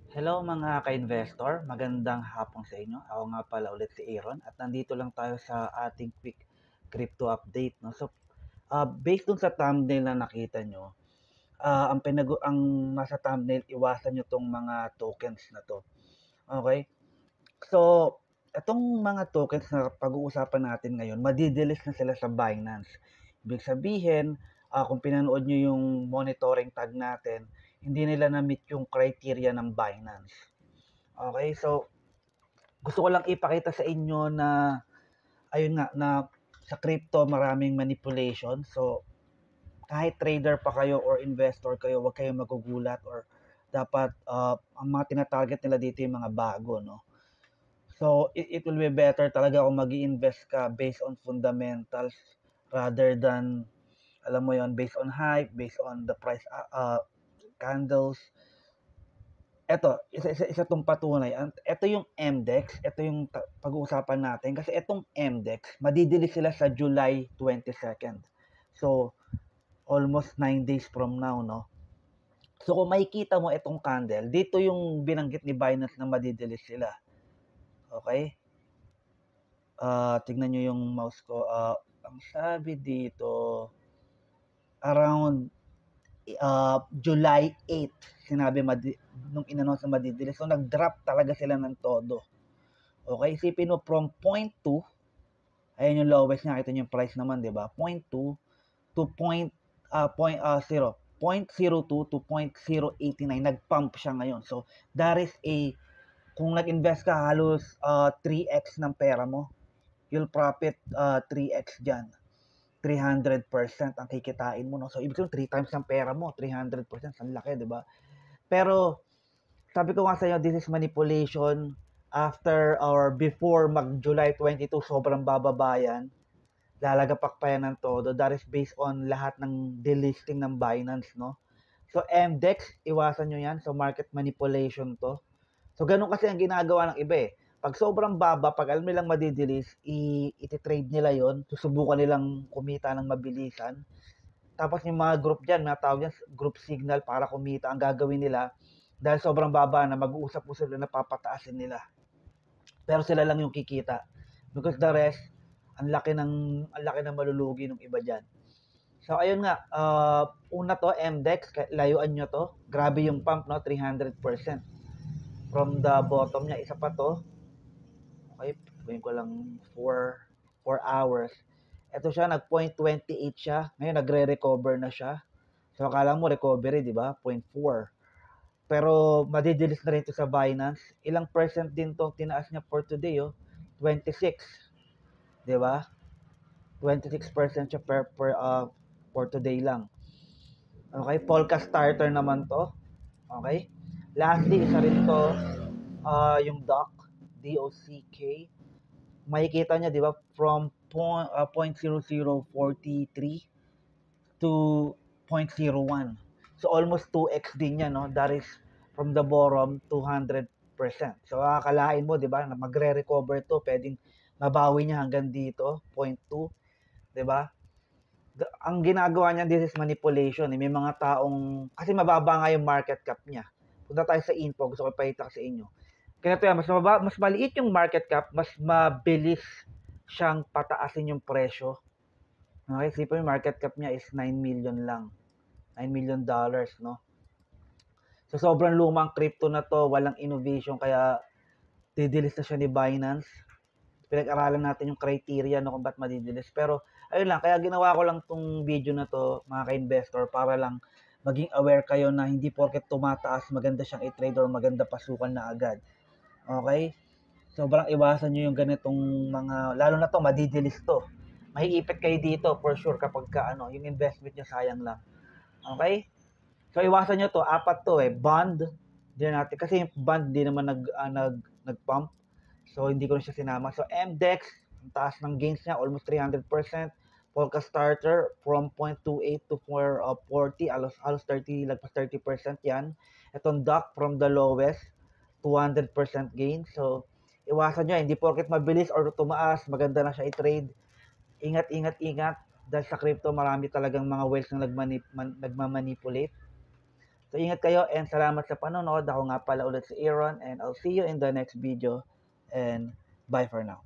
Hello mga ka-investor, magandang hapon sa inyo. Ako nga pala ulit si Aaron at nandito lang tayo sa ating quick crypto update. No? So, based dun sa thumbnail na nakita nyo, ang nasa thumbnail, iwasan nyo tong mga tokens na to. Okay? So, itong mga tokens na pag-uusapan natin ngayon, madidelis na sila sa Binance. Ibig sabihin, kung pinanood nyo yung monitoring tag natin, hindi nila na-meet yung criteria ng Binance. Okay, so gusto ko lang ipakita sa inyo na ayun nga na sa crypto maraming manipulation. So kahit trader pa kayo or investor kayo, huwag kayong magugulat or dapat ang mga tina-target nila dito yung mga bago, no? So it will be better talaga kung mag-i-invest ka based on fundamentals rather than alam mo yon based on hype, based on the price candles. Isa tong patunay. Ito yung MDEX, ito yung pag-uusapan natin kasi itong MDEX, madidili sila sa July 22nd. So, almost 9 days from now, no? So, kung makikita mo itong candle, dito yung binanggit ni Binance na madidili sila. Okay? Tignan nyo yung mouse ko. Ang sabi dito, around July 8, sinabi nung in-announce na madidili. So, nag-drop talaga sila ng todo. Okay, isipin mo from 0.2, ayan yung lowest niya, kita niyo yung price naman, di ba? 0.2 to 0.02 to 0.089, nag-pump siya ngayon. So, that is kung nag-invest ka halos 3x ng pera mo, you'll profit 3x dyan. 300% ang kikitain mo, no? So, ibig sabihin, 3 times ng pera mo, 300%, ang laki, di ba? Pero, sabi ko nga sa inyo, this is manipulation. After or before mag-July 22, sobrang bababa yan. Lalagapak pa yan ng todo. That is based on lahat ng delisting ng Binance, no? So, MDEX, iwasan nyo yan. So, market manipulation to. So, ganun kasi ang ginagawa ng iba eh. Pag sobrang baba, pag alam nilang madidelis, iti-trade nila yon, susubukan nilang kumita ng mabilisan. Tapos yung mga group dyan, natawag yan group signal para kumita. Ang gagawin nila, dahil sobrang baba na mag-uusap-usap na papataasin nila. Pero sila lang yung kikita. Because the rest, ang laki ng malulugi ng iba diyan. So ayun nga, una to MDEX, layuan nyo to. Grabe yung pump, no, 300%. From the bottom niya, isa pa to. Okay, gawin ko lang 4 hours. Ito siya, nag-0.28 siya. Ngayon, nagre-recover na siya. So, akala mo recovery, di ba? 0.4. Pero, madidilis na rin ito sa Binance. Ilang percent din to tinaas niya for today, oh? 26. Di ba? 26% siya for today lang. Okay, Polka starter naman to. Okay? Lastly, isa rin to, yung DOCK. Makikita niya, di ba, from 0.0043 to 0.01. So, almost 2x din yan, no? That is from the bottom, 200%. So, akalain mo, di ba, na magre-recover to, pwedeng mabawi niya hanggang dito, 0.2, di ba? Ang ginagawa niya, this is manipulation. May mga taong, kasi mababa nga yung market cap niya. Punta tayo sa info, gusto ko ipakita sa inyo. Kaya ito yan, mas maliit yung market cap, mas mabilis siyang pataasin yung presyo. Okay, isipin yung market cap niya is 9 million lang. $9 million, no? So, sobrang lumang crypto na to, walang innovation, kaya didilis na siya ni Binance. Pinag-aralan natin yung criteria no, kung ba't madidilis. Pero, ayun lang, kaya ginawa ko lang tong video na to, mga ka-investor, para lang maging aware kayo na hindi porket tumataas, maganda siyang i-trade or maganda pasukan na agad. Okay? Sobrang iwasan nyo yung ganitong mga, lalo na to, madidilis to. Maiipit kayo dito for sure kapag yung investment nyo sayang lang. Okay? So, iwasan nyo to, 4 to bond, din natin, kasi yung bond di naman nag-pump. So, hindi ko na siya sinama. So, MDEX, ang taas ng gains niya, almost 300%. Polka starter, from 0.28 to 40, alos 30, lagpas 30% yan. Itong DOC, from the lowest, 200% gain. So, iwasan nyo, hindi porket mabilis or tumaas, maganda na siya i-trade. Ingat. Dahil sa crypto, marami talagang mga whales na nagmamanipulate. So, ingat kayo and salamat sa panonood. Ako nga pala ulit si Aaron and I'll see you in the next video and bye for now.